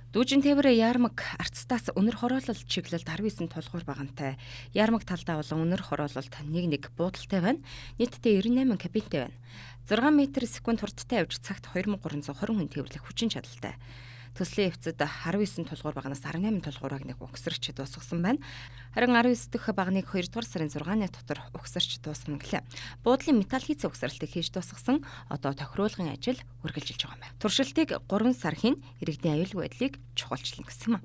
Дүүжин тээврэ Яармаг арцтаас өнөр хороолол чиглэлд 19 тулгуур багантай. Яармаг талдаа болон өнөр хороололт нэг буудалтай байна. Нийтдээ 98 кабинтай байна. 6 м/сек хурдтай явж цагт 2320 хүн тээвэрлэх хүчин чадалтай. Төслийн эвцэд 19 тулгуур багнаас 18 тулгуур багныг угсарч дуусгасан байна. Харин 19 дахь багныг 2 дугаар сарын 6-ны дотор угсарч дуусгана гэлээ. Буудлын металл хийцэн угсралтыг хийж дуусгасан. Одоо тохируулгын ажил үргэлжилж байгаа юм байна. Туршилтыг 3 сар хийн иргэдийн аюулгүй байдлыг чухалчлана гэсэн юм.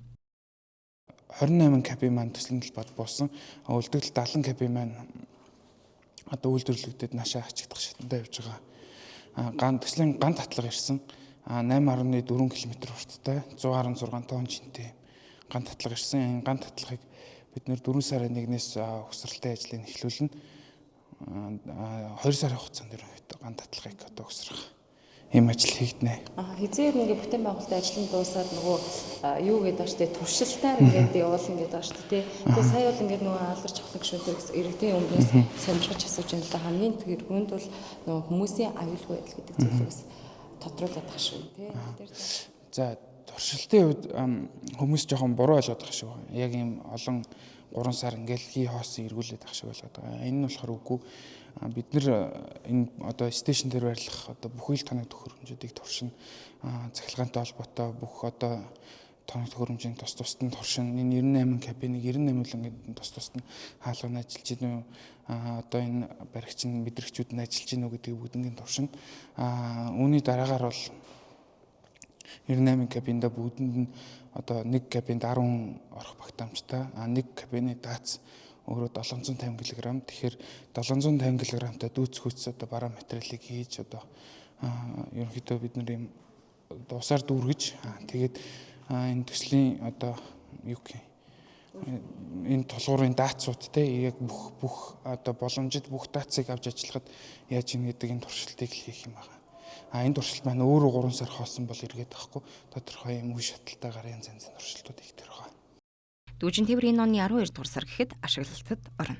28 кабин маань төслийн талбайд буусан. Үлдэгдэл 70 кабин маань одоо үйлдвэрлэгдээд наашаа ачигдах шатндаа явж байгаа. Төслийн ган татлага ирсэн. 8.4 км хурдтай 116 тонн жинтэй ган татлага ирсэн. Энэ ган татлагыг бид нэр 4 сарын 1-ээс угсралтай ажлыг эхлүүлнэ. 2 сарын хугацаанд ган татлагыг одоо угсрах ийм ажил хийгднэ. Хизээр ингээ бүтээн байгуулалтын ажлын дуусаад нөгөө юу гэдэг ааш тэ туршилтаар ингээд явуулна гэдэг ааш тэ. Тэгээ сая бол ингээд нөгөө алдарч авах гişүүдэр иргэдийн өмнөөс сонирхож асууж байна л да. Хамгийн түрүүнд бол нөгөө хүмүүсийн аюулгүй байдал гэдэг зүйлээс тодруулаад тах шүү тий. За туршилтын үед хүмүүс жоохон буруу ойлгоод байгаа шүү. Яг ийм олон 3 сар ингээл хий хоосон эргүүлээд ах шиг болгоод байгаа. Энэ нь болохоор үгүй. Бид нэр энэ одоо стейшн дээр байрлах одоо бүх ил тоног төхөөрөмжүүдийг туршина. Цахилгаантай холбоотой бүх одоо тоног төхөөрөмжийн тус тусад нь туршина. Энэ 98 кабиныг 98 л ингээд тус тусад нь хаалгана ажиллаж гинүү. Одоо энэ баригчин мэдрэгчүүд нь ажиллаж гинүү гэдгийг бүгднийг туршина. Үүний дараагаар бол 98 кабинда бүгдэнд нь одоо нэг кабинд 10 хүн орох багтаамжтай. Нэг кабины даац өөрөө 750 кг. Тэгэхээр 750 кг-тай дүүц хүйц одоо бараа материалыг хийж одоо ерөнхийдөө бид нар юм усаар дүүргэж тэгээд энэ төслийн одоо юу гэх энэ тулгуурын даацууд те яг бүх одоо боломжит бүх даацыг авч ажиллахад яаж ийн гэдэг энэ туршилтыг хийх юм байна. Энэ туршилт маань өөрөө 3 сар хоосон бол эргээд байхгүй тодорхой юм үе шаталтай гарын янз янзын туршилтууд их төр байгаа. Дүүжин тээврийн оны 12 дугаар сар гэхэд ашиглалтад орно.